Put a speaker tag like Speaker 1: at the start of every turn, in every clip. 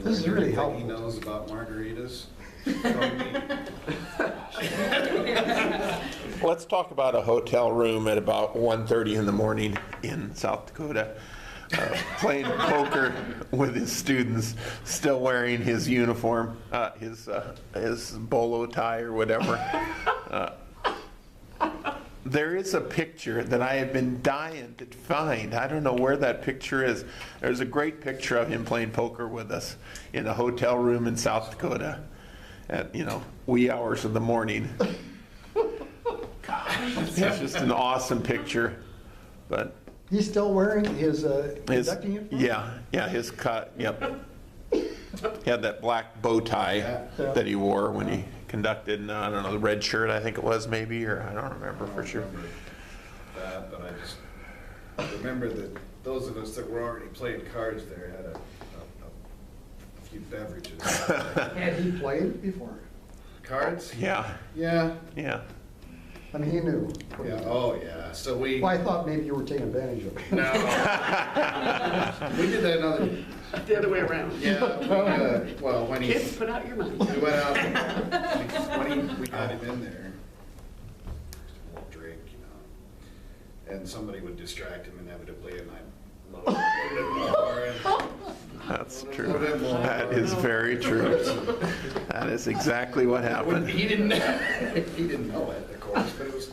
Speaker 1: You
Speaker 2: This is
Speaker 1: learned
Speaker 2: really
Speaker 1: everything he
Speaker 2: helpful.
Speaker 1: knows about margaritas from me.
Speaker 3: Let's talk about a hotel room at about 1:30 in the morning in South Dakota, playing poker with his students, still wearing his uniform, his bolo tie or whatever. There is a picture that I have been dying to find. I don't know where that picture is. There's a great picture of him playing poker with us in a hotel room in South Dakota at, wee hours of the morning. It's just an awesome picture. But
Speaker 2: He's still wearing his conducting uniform?
Speaker 3: yeah, his cut, yep. He had that black bow tie that he wore when he conducted, I don't know, the red shirt, I think it was maybe, or I don't remember for sure.
Speaker 1: That, but I just remember that those of us that were already playing cards there had a few beverages.
Speaker 2: Had he played before?
Speaker 1: Cards?
Speaker 3: Yeah,
Speaker 1: Yeah.
Speaker 3: yeah.
Speaker 2: I mean, he knew.
Speaker 1: Yeah. Oh, yeah. So we.
Speaker 2: Well, I thought maybe you were taking advantage of it.
Speaker 1: No. We did that another.
Speaker 4: The other way around.
Speaker 1: Yeah. Well, when he.
Speaker 4: Kids, put out your money.
Speaker 1: We went out, we got him in there, won't drink, and somebody would distract him inevitably, and I'd load it more, and
Speaker 3: That's true. That is very true. That is exactly what happened.
Speaker 1: he didn't know it, of course, but it was,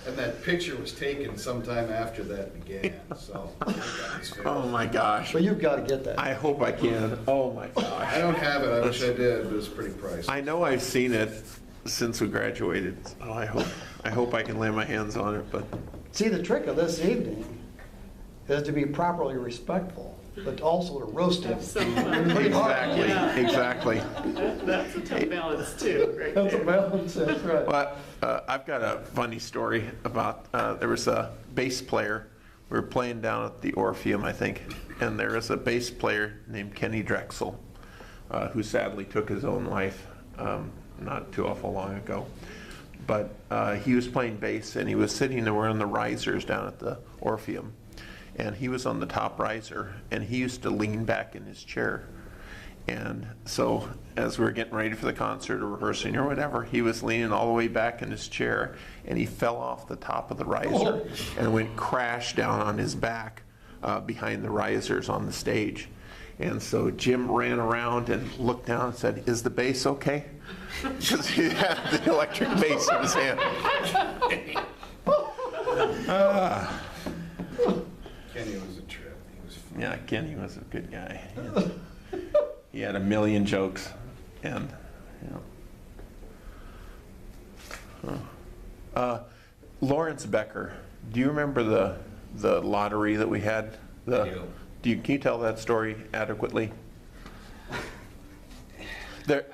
Speaker 1: and that picture was taken sometime after that began, so. I got his face.
Speaker 3: Oh my gosh.
Speaker 2: So you've got to get that.
Speaker 3: I hope I can. Oh my
Speaker 1: I
Speaker 3: gosh.
Speaker 1: don't have it, I wish I did, but it's pretty pricey.
Speaker 3: I know I've seen it since we graduated. So I hope I can lay my hands on it, but
Speaker 2: See, the trick of this evening is to be properly respectful, but also to roast him.
Speaker 4: Have some fun.
Speaker 3: exactly,
Speaker 4: Yeah.
Speaker 3: exactly.
Speaker 4: That's a tough balance too, right
Speaker 2: That's a
Speaker 4: there.
Speaker 2: balance, that's right.
Speaker 3: Well, I've got a funny story about, there was a bass player. We were playing down at the Orpheum, I think, and there was a bass player named Kenny Drexel, who sadly took his own life not too awful long ago. But he was playing bass, and he was sitting there. We're on the risers down at the Orpheum, and he was on the top riser, and he used to lean back in his chair. And so as we were getting ready for the concert or rehearsing or whatever, he was leaning all the way back in his chair, and he fell off the top of the riser and went crash down on his back behind the risers on the stage. And so Jim ran around and looked down and said, "Is the bass okay?" Because he had the electric bass in his hand.
Speaker 1: Kenny was a trip, he was fun.
Speaker 3: Yeah, Kenny was a good guy. He had a million jokes, and Lawrence Becker. Do you remember the lottery that we had?
Speaker 1: I do.
Speaker 3: Can you tell that story adequately? There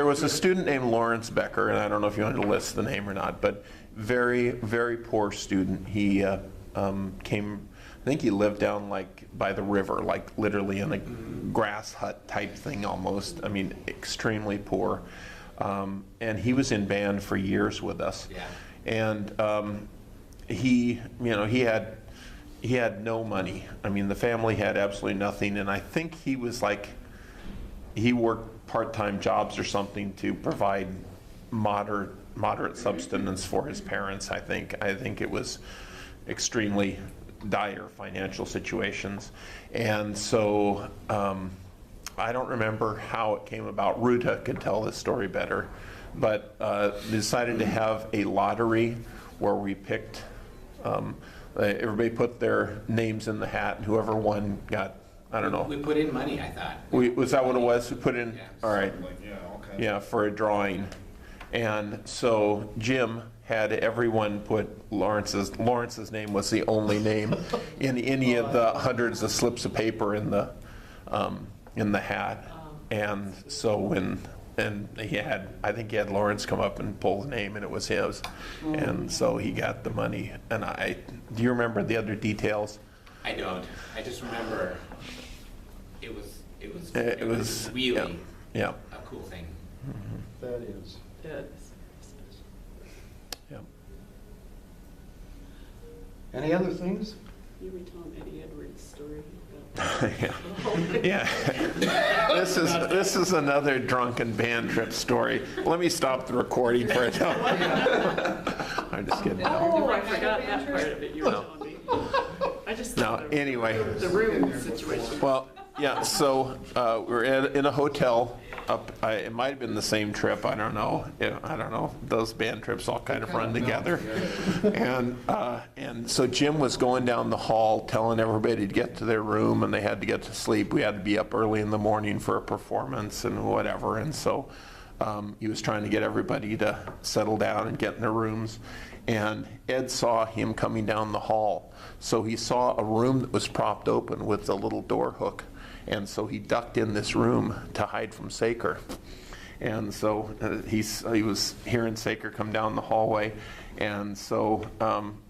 Speaker 3: was a student named Lawrence Becker, and I don't know if you want to list the name or not, but very, very poor student. He came, I think he lived down like by the river, like literally in a grass hut type thing almost. I mean, extremely poor. And he was in band for years with us.
Speaker 5: Yeah.
Speaker 3: And he had no money. I mean, the family had absolutely nothing, and I think he was like, he worked part-time jobs or something to provide moderate subsistence for his parents. I think it was extremely dire financial situations, and so I don't remember how it came about. Ruta could tell this story better, but decided to have a lottery where we picked. Everybody put their names in the hat, and whoever won got, I don't know.
Speaker 5: We put in money, I thought.
Speaker 3: Was that what it was? We put in,
Speaker 5: Yeah.
Speaker 3: all right,
Speaker 1: Like, yeah, okay.
Speaker 3: yeah, for a drawing. And so Jim had everyone put Lawrence's name was the only name in any of the hundreds of slips of paper in the hat. And so I think he had Lawrence come up and pull the name, and it was his. And so he got the money. And do you remember the other details?
Speaker 5: I don't. I just remember it was
Speaker 3: yeah,
Speaker 5: really
Speaker 3: yeah.
Speaker 5: a cool thing.
Speaker 2: That is.
Speaker 3: Yeah.
Speaker 2: Any other things?
Speaker 4: You were telling Eddie Edwards' story
Speaker 3: Yeah. This is another drunken band trip story. Let me stop the recording for a time. I'm just kidding.
Speaker 4: Oh, I forgot that part of it you were telling me. I just
Speaker 3: No,
Speaker 4: thought
Speaker 3: anyway.
Speaker 4: the room situation.
Speaker 3: Well, yeah, so we're in a hotel up, it might have been the same trip, I don't know. Yeah, I don't know. Those band trips all kind of run together. And so Jim was going down the hall telling everybody to get to their room and they had to get to sleep. We had to be up early in the morning for a performance and whatever. And so he was trying to get everybody to settle down and get in their rooms. And Ed saw him coming down the hall. So he saw a room that was propped open with a little door hook. And so he ducked in this room to hide from Saker. And so he was hearing Saker come down the hallway. And so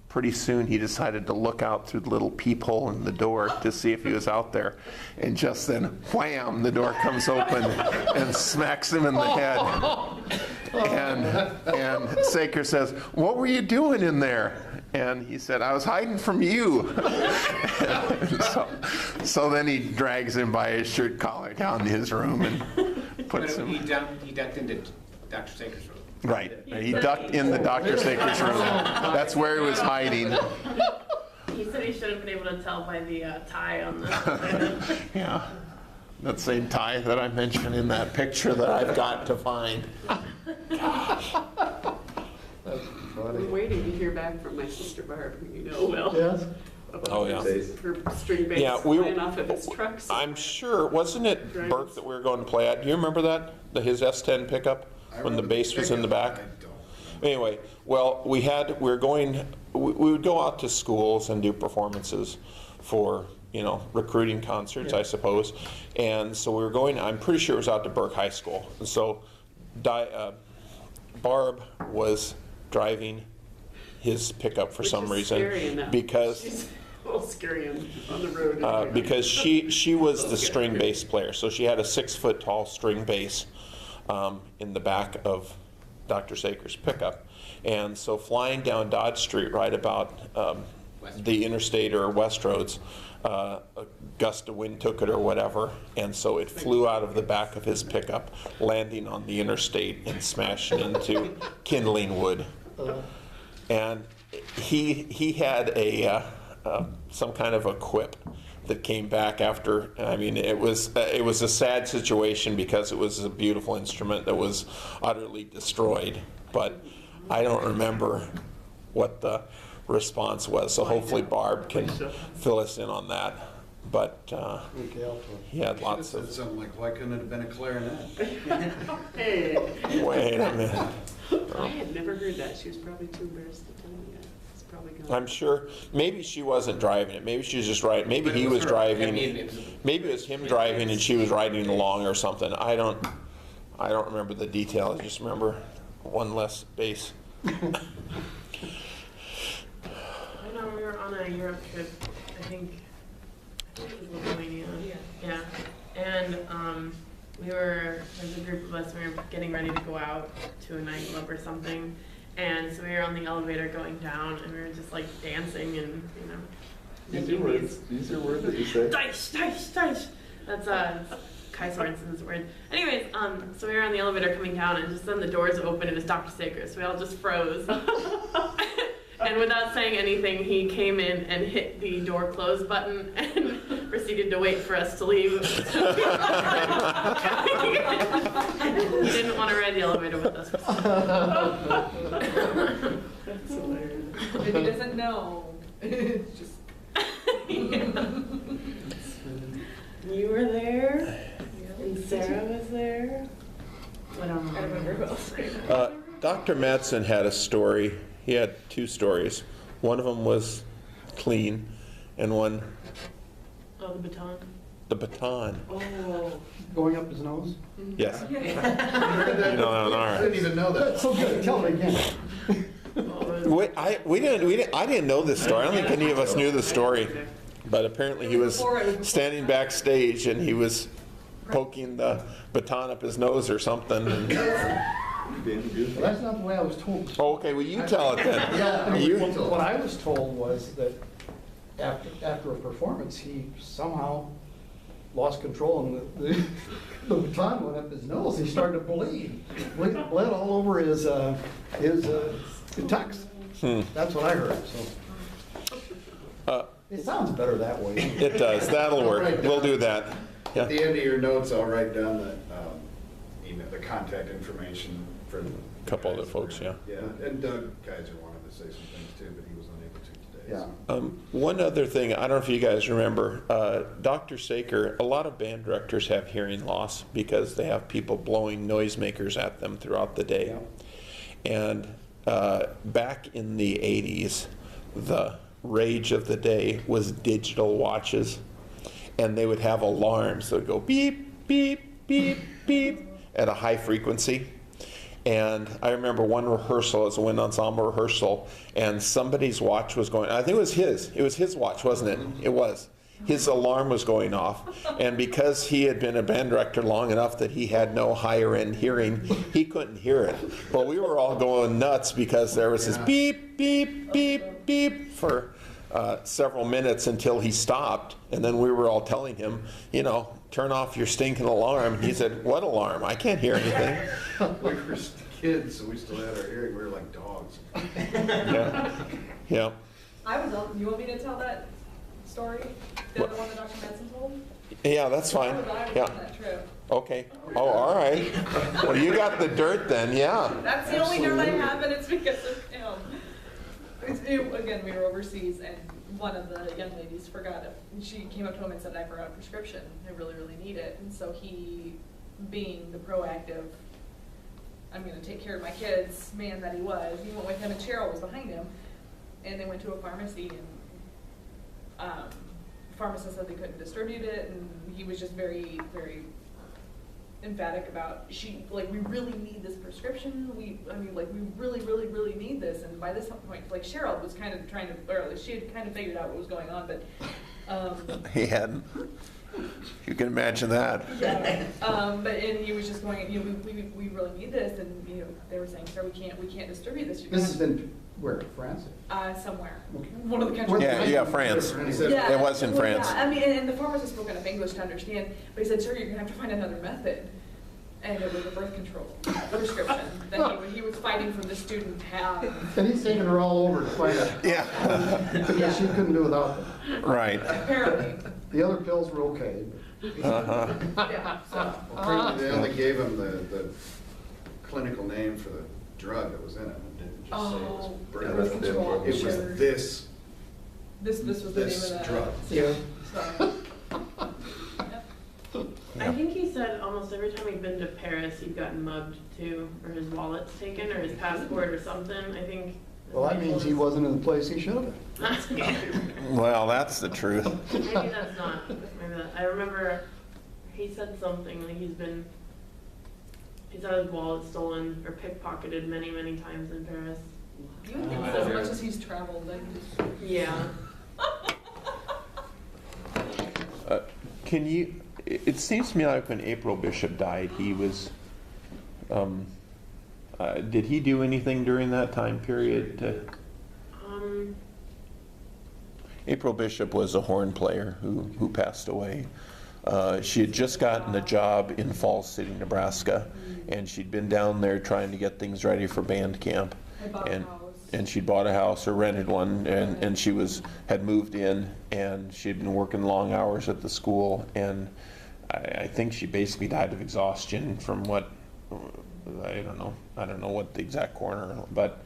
Speaker 3: pretty soon he decided to look out through the little peephole in the door to see if he was out there. And just then, wham, the door comes open and smacks him in the head. And Saker says, "What were you doing in there?" And he said, "I was hiding from you." So then he drags him by his shirt collar down to his room and puts him.
Speaker 5: He ducked into Dr. Saker's room.
Speaker 3: Right. He ducked in the Dr. Saker's room. That's where he was hiding.
Speaker 6: He said he should have been able to tell by the tie on the.
Speaker 3: Yeah. That same tie that I mentioned in that picture that I've got to find.
Speaker 4: I'm waiting to hear back from my sister Barb, who you know well.
Speaker 2: Yes?
Speaker 4: About
Speaker 3: Oh, yeah.
Speaker 4: her string bass
Speaker 3: Yeah, we were-
Speaker 4: flying off of his truck.
Speaker 3: I'm sure, wasn't it Burke that we were going to play at? Do you remember that? His S10 pickup when the bass was in the back?
Speaker 1: I don't.
Speaker 3: Anyway, well, we would go out to schools and do performances for, recruiting concerts, I suppose. And so we were going, I'm pretty sure it was out to Burke High School. And so Barb was driving his pickup for
Speaker 4: Which
Speaker 3: some
Speaker 4: is
Speaker 3: reason
Speaker 4: scary enough.
Speaker 3: because
Speaker 4: She's a little scary on the road.
Speaker 3: because she was the string bass player. So she had a 6-foot tall string bass in the back of Dr. Saker's pickup. And so flying down Dodge Street right about the interstate or West Roads, a gust of wind took it or whatever, and so it flew out of the back of his pickup, landing on the interstate and smashing into kindling wood. And he had some kind of a quip that came back after. I mean, it was a sad situation because it was a beautiful instrument that was utterly destroyed. But I don't remember what the response was. So hopefully Barb can fill us in on that. But he had lots
Speaker 1: Said
Speaker 3: of.
Speaker 1: something like, "Why couldn't it have been a clarinet?"
Speaker 4: Hey,
Speaker 3: Wait a minute.
Speaker 4: I had never heard that. She was probably too embarrassed to tell me that. It's probably gone.
Speaker 3: I'm sure. Maybe she wasn't driving it. Maybe she was just riding. Maybe
Speaker 5: But it
Speaker 3: he was
Speaker 5: her.
Speaker 3: driving.
Speaker 5: I mean, it was-
Speaker 3: Maybe it was him driving and she was riding along or something. I don't remember the details. I just remember one less bass.
Speaker 6: I know we were on a Europe trip. I think it was Lithuania. Yeah. And there was a group of us. We were getting ready to go out to a nightclub or something. And so we were on the elevator going down, and we were just like dancing and making
Speaker 7: These are words that you say.
Speaker 6: dice. That's Kai Sorensen's word. Anyways, so we were on the elevator coming down, and just then the doors opened. It was Dr. Saker, so we all just froze. And without saying anything, he came in and hit the door close button and proceeded to wait for us to leave. He didn't want to ride the elevator with us.
Speaker 4: That's hilarious.
Speaker 8: He doesn't know. Just
Speaker 6: You were there, and Sarah was there. I don't
Speaker 8: remember who else.
Speaker 3: Dr. Madsen had a story. He had 2 stories. One of them was clean, and one,
Speaker 6: Oh, the baton.
Speaker 3: the baton.
Speaker 4: Oh,
Speaker 2: Going up his nose?
Speaker 3: Yes.
Speaker 1: I didn't even know that.
Speaker 2: That's so good. Tell it again.
Speaker 3: I didn't know this story. I don't think any of us knew the story. But apparently he was standing backstage and he was poking the baton up his nose or something. And,
Speaker 2: Well, that's not the way I was told.
Speaker 3: oh, okay, well you tell it then.
Speaker 2: What I was told was that after a performance, he somehow lost control and the baton went up his nose. He started to bleed. Bled all over his tux. That's what I heard, so. It sounds better that way.
Speaker 3: It does, that'll work, we'll do that.
Speaker 1: At
Speaker 3: Yeah.
Speaker 1: the end of your notes, I'll write down the, email, the contact information for. the
Speaker 3: Couple
Speaker 1: guys
Speaker 3: other folks,
Speaker 1: that-
Speaker 3: yeah.
Speaker 1: Yeah, and Doug Kaiser wanted to say some things too, but he was unable to today.
Speaker 2: Yeah.
Speaker 1: so.
Speaker 3: One other thing, I don't know if you guys remember, Dr. Saker, a lot of band directors have hearing loss because they have people blowing noisemakers at them throughout the day. And back in the 80s, the rage of the day was digital watches. And they would have alarms that would go beep, beep, beep, beep at a high frequency. And I remember one rehearsal, it was a wind ensemble rehearsal, and somebody's watch was going, I think it was his watch, wasn't it? It was. His alarm was going off, and because he had been a band director long enough that he had no higher end hearing, he couldn't hear it. But we were all going nuts because there was this beep, beep, beep, beep for several minutes until he stopped, and then we were all telling him, you know, turn off your stinking alarm. And he said, what alarm? I can't hear anything.
Speaker 1: We were kids, so we still had our hearing, we were like dogs.
Speaker 3: Yeah. Yeah.
Speaker 8: You want me to tell that story? The other one that Dr. Madsen told?
Speaker 3: Yeah, that's fine.
Speaker 8: I was
Speaker 3: Yeah.
Speaker 8: on that trip.
Speaker 3: Okay. Oh, all right. Well, you got the dirt then, yeah.
Speaker 8: That's the only dirt I have, and it's because of him. Again, we were overseas, and one of the young ladies forgot it. She came up to him and said, I forgot a prescription. I really, really need it. And so he, being the proactive, I'm going to take care of my kids man that he was, he went with him, and Cheryl was behind him. And they went to a pharmacy, and the pharmacist said they couldn't distribute it, and he was just very, very emphatic about, we really need this prescription. We really, really, really need this. And by this point, like, Cheryl was kind of trying to, or at least she had kind of figured out what was going on, but
Speaker 3: He hadn't. You can imagine that.
Speaker 8: yeah. And he was just going, we really need this, and they were saying, sir, we can't distribute this.
Speaker 2: This has been, where, France?
Speaker 8: Somewhere,
Speaker 2: Okay.
Speaker 8: one of the countries.
Speaker 3: Yeah, France.
Speaker 1: He said,
Speaker 3: It was in
Speaker 8: Well,
Speaker 3: France.
Speaker 8: Yeah, I mean, and the pharmacist spoke enough English to understand, but he said, sir, you're gonna have to find another method. And it was a birth control prescription that he was fighting for the student to have.
Speaker 2: And he's taking her all over to find it.
Speaker 3: Yeah.
Speaker 2: Because she couldn't do without them.
Speaker 3: Right.
Speaker 8: Apparently,
Speaker 2: The other pills were okay.
Speaker 3: Uh-huh.
Speaker 8: yeah, so.
Speaker 1: They only gave him the clinical name for the drug that was in it. It didn't just say it was
Speaker 8: Oh,
Speaker 1: birth
Speaker 8: birth
Speaker 1: control.
Speaker 8: control,
Speaker 1: It was
Speaker 8: sure.
Speaker 1: this
Speaker 8: This was the name
Speaker 1: This
Speaker 8: of the
Speaker 1: drug.
Speaker 2: Yeah.
Speaker 8: So,
Speaker 6: I think he said almost every time he'd been to Paris, he'd gotten mugged too, or his wallet's taken, or his passport or something, I think.
Speaker 2: Well, that means he wasn't in the place he should have been.
Speaker 3: Well, that's the truth.
Speaker 6: Maybe that's not, maybe that, I remember he said something, like he's had his wallet stolen or pickpocketed many, many times in Paris.
Speaker 8: you would think as much as he's traveled,
Speaker 6: Yeah.
Speaker 3: Can you, it seems to me like when April Bishop died, he was, did he do anything during that time period to? April Bishop was a horn player who passed away. She had just gotten a job in Falls City, Nebraska, and she'd been down there trying to get things ready for band camp.
Speaker 8: I bought a
Speaker 3: And,
Speaker 8: house.
Speaker 3: and she'd bought a house or rented one, and she had moved in, and she'd been working long hours at the school, and I think she basically died of exhaustion from what, I don't know what the exact coroner, but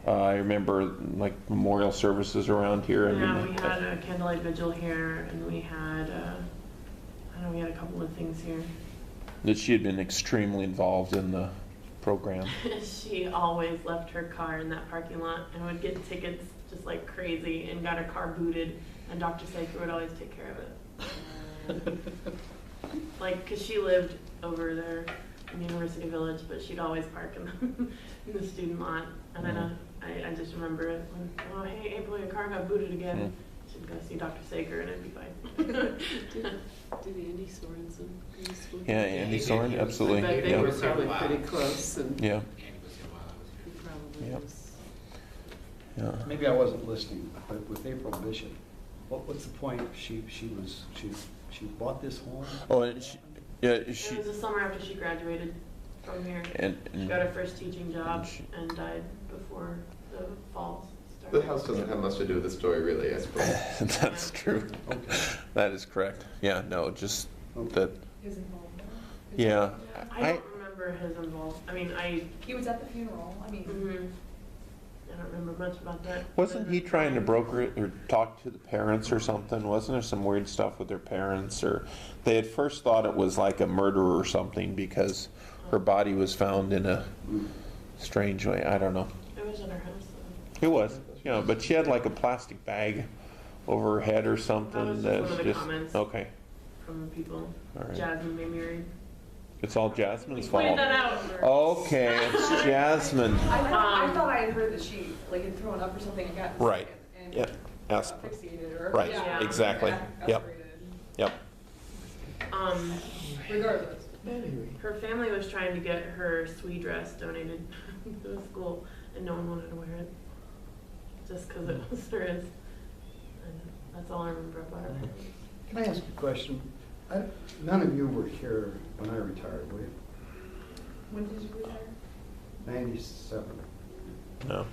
Speaker 3: I remember like memorial services around here.
Speaker 6: Yeah, we had a candlelight vigil here, and we had, we had a couple of things here.
Speaker 3: That she had been extremely involved in the program.
Speaker 6: She always left her car in that parking lot and would get tickets just like crazy and got her car booted, and Dr. Saker would always take care of it. Like, cause she lived over there in University Village, but she'd always park in the student lot. And then I just remember it when, oh, hey, April, your car got booted again. She'd go see Dr. Saker and it'd be fine.
Speaker 4: Did Andy Sorensen go to school?
Speaker 3: Yeah, Andy Soren, absolutely.
Speaker 4: I bet they
Speaker 3: Yeah.
Speaker 4: were probably pretty close, and
Speaker 3: Yeah,
Speaker 5: Andy was here while I was
Speaker 4: he
Speaker 5: here.
Speaker 4: probably
Speaker 3: Yep.
Speaker 4: was.
Speaker 3: yeah.
Speaker 2: Maybe I wasn't listening, but with April Bishop, what's the point? She bought this home?
Speaker 3: Oh, and yeah,
Speaker 6: It was the summer after she graduated from here. She got her first teaching job and died before the fall started.
Speaker 7: The house doesn't have much to do with the story, really, I suppose.
Speaker 3: That's true. That is correct. Yeah, no, just that,
Speaker 8: His involvement.
Speaker 3: yeah.
Speaker 6: I don't remember his involvement. I mean,
Speaker 8: He was at the funeral, I mean.
Speaker 6: mhm. I don't remember much about that.
Speaker 3: Wasn't he trying to broker it or talk to the parents or something? Wasn't there some weird stuff with their parents? Or they at first thought it was like a murder or something because her body was found in a strange way. I don't know.
Speaker 6: It was in her house, though.
Speaker 3: It was, yeah, but she had like a plastic bag over her head or something.
Speaker 6: That was just one of the
Speaker 3: that's
Speaker 6: comments.
Speaker 3: Okay,
Speaker 6: From the people.
Speaker 3: all right.
Speaker 6: Jasmine may marry.
Speaker 3: It's all Jasmine's
Speaker 6: Pointed
Speaker 3: fault.
Speaker 6: that out.
Speaker 3: Okay, it's Jasmine.
Speaker 8: I thought I had heard that she like had thrown up or something and got
Speaker 3: Right.
Speaker 8: sick and
Speaker 3: Yeah, ask.
Speaker 8: asphyxiated or
Speaker 3: Right,
Speaker 8: yeah,
Speaker 3: exactly. Yep.
Speaker 8: aspirated.
Speaker 3: Yep.
Speaker 8: Regardless.
Speaker 6: Her family was trying to get her sweet dress donated to the school, and no one wanted to wear it, just because it was hers. And that's all I remember about her.
Speaker 2: Can I ask a question? None of you were here when I retired, were you?
Speaker 8: When did you retire?
Speaker 2: 97.
Speaker 3: No.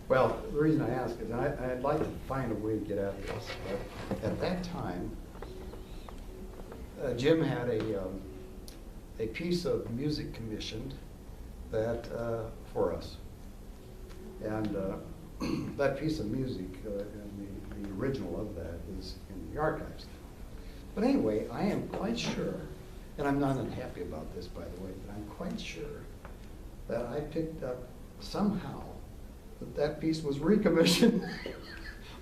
Speaker 2: Well, the reason I ask is I'd like to find a way to get at this, but at that time, Jim had a piece of music commissioned that, for us. And that piece of music, and the original of that is in the archives. But anyway, I am quite sure, and I'm not unhappy about this, by the way, but I'm quite sure that I picked up somehow that piece was recommissioned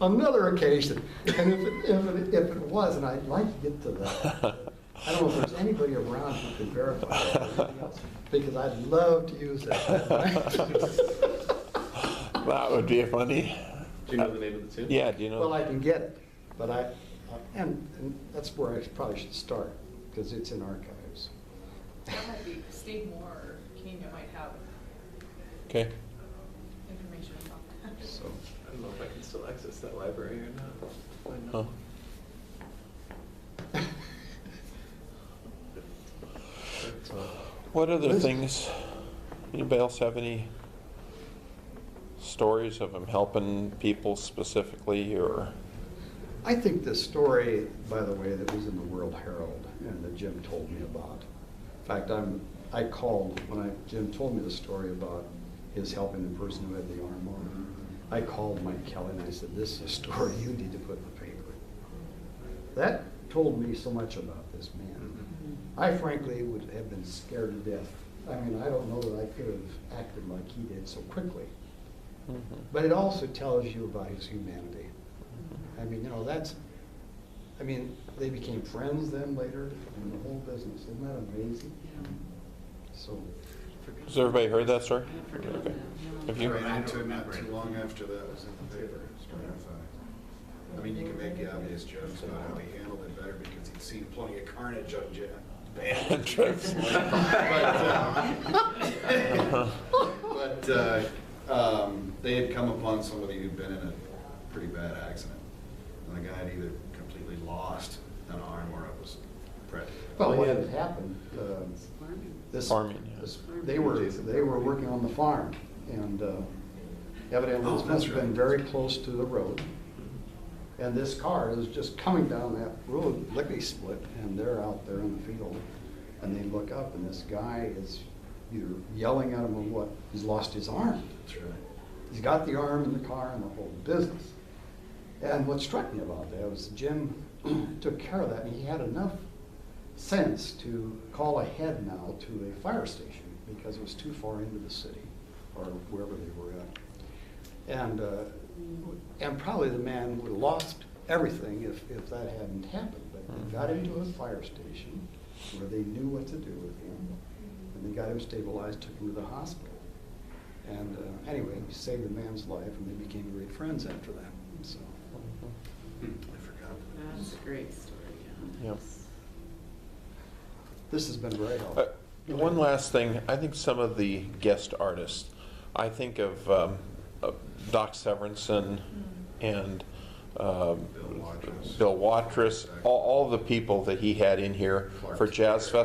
Speaker 2: on another occasion. And if it was, and I'd like to get to that, I don't know if there's anybody around who can verify that or anything else, because I'd love to use that.
Speaker 3: That would be funny.
Speaker 7: Do you know the name of the tune?
Speaker 3: Yeah, do you know?
Speaker 2: Well, I can get it, but and that's where I probably should start, because it's in archives.
Speaker 8: That might be Steve Moore or Kenya might have
Speaker 3: Okay.
Speaker 8: information about that.
Speaker 2: So,
Speaker 7: I don't know if I can still access that library or not. I
Speaker 3: Huh.
Speaker 7: know.
Speaker 3: What other
Speaker 2: Liz?
Speaker 3: things, anybody else have any stories of him helping people specifically, or?
Speaker 2: I think the story, by the way, that was in the World Herald and that Jim told me about. In fact, I called when Jim told me the story about his helping the person who had the arm on. I called Mike Kelly and I said, "This is a story you need to put in the paper." That told me so much about this man. I frankly would have been scared to death. I mean, I don't know that I could have acted like he did so quickly. But it also tells you about his humanity. I mean, they became friends then later in the whole business. Isn't that amazing? So,
Speaker 3: Has everybody heard that story? Okay. Have
Speaker 1: I
Speaker 3: you?
Speaker 1: ran into it not too long after that was in the paper. I mean, you can make the obvious jokes about how he handled it better because he'd seen plenty of carnage on band trips. But they had come upon somebody who'd been in a pretty bad accident. And the guy had either completely lost an arm or it was practically.
Speaker 2: well, what had happened,
Speaker 3: Farming, yeah.
Speaker 2: they were working on the farm, and evidently
Speaker 1: Oh,
Speaker 2: this must
Speaker 1: that's
Speaker 2: have been
Speaker 1: right.
Speaker 2: very close to the road. And this car is just coming down that road, lickety split, and they're out there in the field. And they look up, and this guy is either yelling at him or what, he's lost his arm.
Speaker 1: That's right.
Speaker 2: He's got the arm in the car and the whole business. And what struck me about that was Jim took care of that, and he had enough sense to call ahead now to a fire station because it was too far into the city or wherever they were at. And probably the man would have lost everything if that hadn't happened. But they got him to a fire station where they knew what to do with him, and they got him stabilized, took him to the hospital. And anyway, he saved the man's life, and they became great friends after that. So,
Speaker 1: I forgot.
Speaker 4: That's a great story, yeah.
Speaker 3: Yeah.
Speaker 2: this has been very helpful.
Speaker 3: One last thing, I think some of the guest artists, I think of Doc Severinsen and Bill Watrous, all the people that he had in here for Jazz Fest.